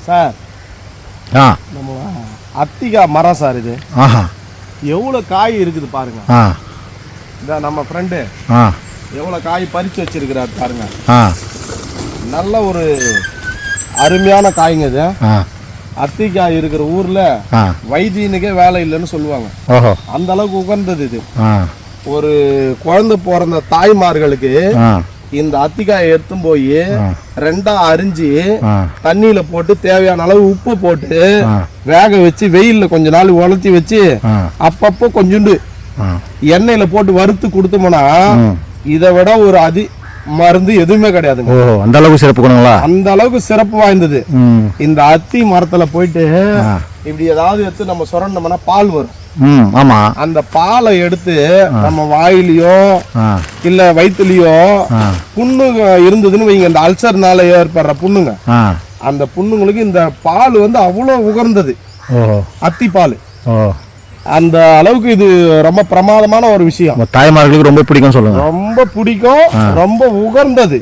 Sir நம்ம அத்திகா மரம் sir இது. எவ்வளோ காய் இருக்குது பாருங்க. இதான் நம்ம ஃப்ரெண்டு எவ்வளோ காய் பறித்து வச்சிருக்கிறார் பாருங்க. நல்ல ஒரு அருமையான காய்ங்க இது. அத்திக்காய் இருக்கிற ஊர்ல வைத்தியனுக்கே வேலை இல்லைன்னு சொல்லுவாங்க. அந்த அளவுக்கு உகந்தது இது. ஒரு குழந்தை பிறந்த தாய்மார்களுக்கு இந்த அத்திக்காயை எடுத்தும் போய் ரெண்டா அரிஞ்சு தண்ணியில போட்டு தேவையான அளவு உப்பு போட்டு வேக வச்சு வெயில்ல கொஞ்ச நாள் உலர்த்தி வச்சு அப்பப்போ கொஞ்சோண்டு எண்ணெயில போட்டு வறுத்து கொடுத்தோம்னா இதை விட ஒரு மருந்து எதுவுமே கிடையாதுங்க. அந்த அளவுக்கு சிறப்பு குணங்களா? அந்த அளவுக்கு சிறப்பு வாய்ந்தது. இந்த அத்தி மரத்துல போயிட்டு இப்படி ஏதாவது எடுத்து நம்ம சுரண்டோம்னா பால் வரும். ஆமா, அந்த பாலை எடுத்து நம்ம வாயிலையோ இல்ல வயிற்றுலயோ புண்ணு இருந்ததுன்னு வைங்க, இந்த அல்சர்னால ஏற்படுற புண்ணுங்க, அந்த புண்ணுங்களுக்கு இந்த பால் வந்து அவ்வளவு உகர்ந்தது அத்தி பால். அந்த அளவுக்கு இது ரொம்ப பிரமாதமான ஒரு விஷயம். தாய்மார்களுக்கு ரொம்ப பிடிக்கும் சொல்லுங்க. ரொம்ப பிடிக்கும், ரொம்ப உகர்ந்தது.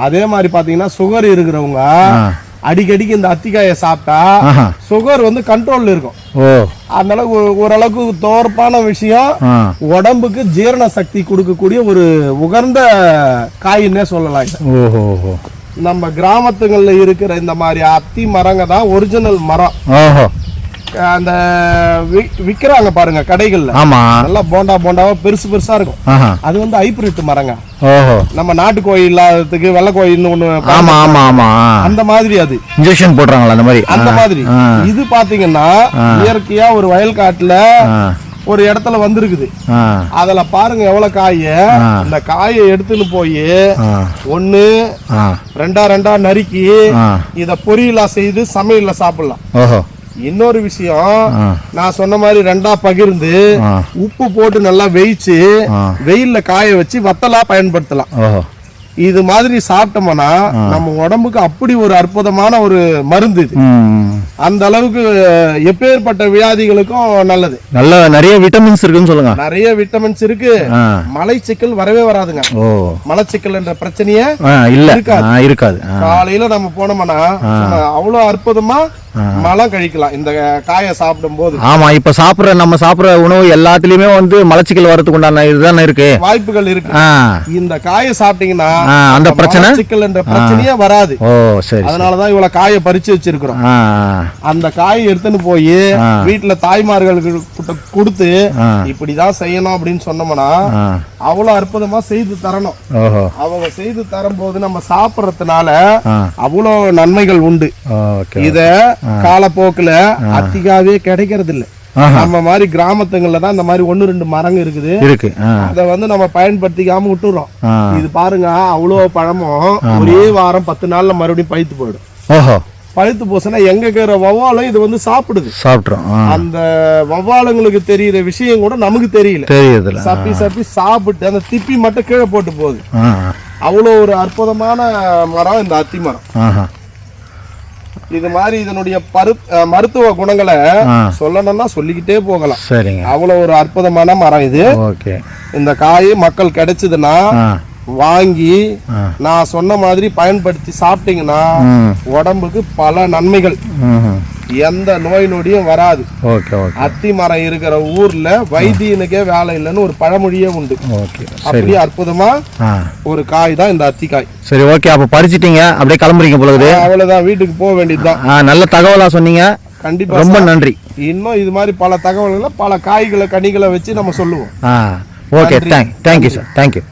அதே மாதிரி பாத்தீங்கன்னா சுகர் இருக்கிறவங்க அடிக்கடிக்கு இந்த அத்திக்காயை சாப்பிட்டா சுகர் வந்து கண்ட்ரோல்ல இருக்கும். அந்த அளவுக்கு ஓரளவுக்கு தோற்பான விஷயம். உடம்புக்கு ஜீரண சக்தி கொடுக்கக்கூடிய ஒரு உகர்ந்த காயின்னே சொல்லலாம். நம்ம கிராமத்துங்கள்ல இருக்கிற இந்த மாதிரி அத்தி மரங்க தான் ஒரிஜினல் மரம். அந்த விக்கிறாங்க பாருங்க கடைகள்ல, நல்லா போண்டா போண்டாவா பெருசு பெருசா இருக்கும். அது வந்து ஹைபிரிட் மரங்க. நம்ம நாட்டு கோயில் இல்லாததுக்கு வெள்ளை கோயில் ஒண்ணு அந்த மாதிரி அது இன்ஜெக்ஷன் போடுறாங்களா அந்த மாதிரி. அந்த மாதிரி இது பாத்தீங்கன்னா இயற்கையா ஒரு வயல் காட்டுல ஒரு இடத்துல வந்திருக்குது. அதுல பாருங்க எவ்வளவு காய. அந்த காயை எடுத்துன்னு போய் ஒண்ணு ரெண்டா நறுக்கி இத பொரியலா செய்து சமையல்ல சாப்பிடலாம். இன்னொரு விஷயம், நான் சொன்ன மாதிரி ரெண்டா பகிர்ந்து உப்பு போட்டு நல்லா வேயிச்சு வெயில்ல காய வச்சு வத்தலா பயன்படுத்தலாம். இது மாதிரி சாப்பிட்டோம்னா நம்ம உடம்புக்கு அப்படி ஒரு அற்புதமான ஒரு மருந்து இது. அந்த அளவுக்கு எப்பேற்பட்ட வியாதிகளுக்கும் நல்லது. நல்ல நிறைய விட்டமின்ஸ் இருக்குன்னு சொல்லுங்க. நிறைய விட்டமின்ஸ் இருக்கு. மலைச்சிக்கல் வரவே வராதுங்க. மலைச்சிக்கல் என்ற பிரச்சனையே இருக்காது. காலையில நம்ம போனோம்னா அவ்வளவு அற்புதமா மலம் கழிக்கலாம் இந்த காயை சாப்பிடும் போது. ஆமா, இப்ப நம்ம சாப்பிடுற உணவு எல்லாத்துலயுமே வந்து மலச்சிக்கல் வரதுக்கு உண்டான இதுதானே இருக்கு, வாய்ப்புகள் இருக்கு. இந்த காயை சாப்பிட்டீங்கன்னா அந்த மலச்சிக்கல் என்ற பிரச்சனையே வராது. அதனாலதான் இவ்வளவு காயை பறிச்சு வச்சிருக்கிறோம். அந்த காயை எடுத்துன்னு போய் வீட்டுல தாய்மார்களுக்கு கொடுத்து இப்படிதான் செய்யணும் அப்படின்னு சொன்னோம்னா அவ்வளவு அற்புதமா செய்து தரணும். அவங்க செய்து தரும் போது நம்ம சாப்பிடறதுனால அவ்வளவு நன்மைகள் உண்டு. இத காலப்போக்குல அத்திக்காவே கிடைக்கிறது இல்ல. நம்ம மாதிரி கிராமத்துங்கள்ல தான் இந்த மாதிரி 1-2 மரங்க இருக்குது. அத வந்து நம்ம பயன்படுத்திக்காம விட்டுறோம். இது பாருங்க அவ்வளவு பழமும் ஒரே வாரம் 10 நாள்ல மறுபடியும் பழுத்து போயிடும். பழுத்து போச்சுன்னா எங்க இருக்கிற வவ்வாலும் இது வந்து சாப்பிடுறோம். அந்த வவ்வாலுங்களுக்கு தெரியுற விஷயம் கூட நமக்கு தெரியல. சப்பி சாப்பிட்டு அந்த திப்பி மட்டும் கீழே போட்டு போகுது. அவ்வளவு ஒரு அற்புதமான மரம் இந்த அத்தி மரம். இது மாதிரி இதனுடைய மருத்துவ குணங்களை சொல்லணும்னா சொல்லிக்கிட்டே போகலாம். அவ்வளவு ஒரு அற்புதமான மரம் இது. இந்த காய் மக்கள் கிடைச்சதுன்னா வாங்கி நான் சொன்ன மாதிரி பயன்படுத்தி சாப்பிட்டீங்கன்னா உடம்புக்கு பல நன்மைகள், எந்த நோய் நொடியும் வராது. அத்தி மரம் இருக்கிற ஊர்ல வைத்தியனுக்கே வேலை இல்லைன்னு ஒரு பழமொழியே உண்டு. அப்படியே அற்புதமா ஒரு காய் தான் இந்த அத்திக்காய். சரி, ஓகே. அப்ப பறிச்சிட்டீங்க, அப்படியே கிளம்புறீங்க போல. அவ்வளவுதான், வீட்டுக்கு போக வேண்டியதுதான். நல்ல தகவலா சொன்னீங்க, கண்டிப்பா ரொம்ப நன்றி. இன்னும் இது மாதிரி பல தகவல்களை பல காய்களை கனிகளை வச்சு நம்ம சொல்லுவோம். Okay, thank you sir, thank you.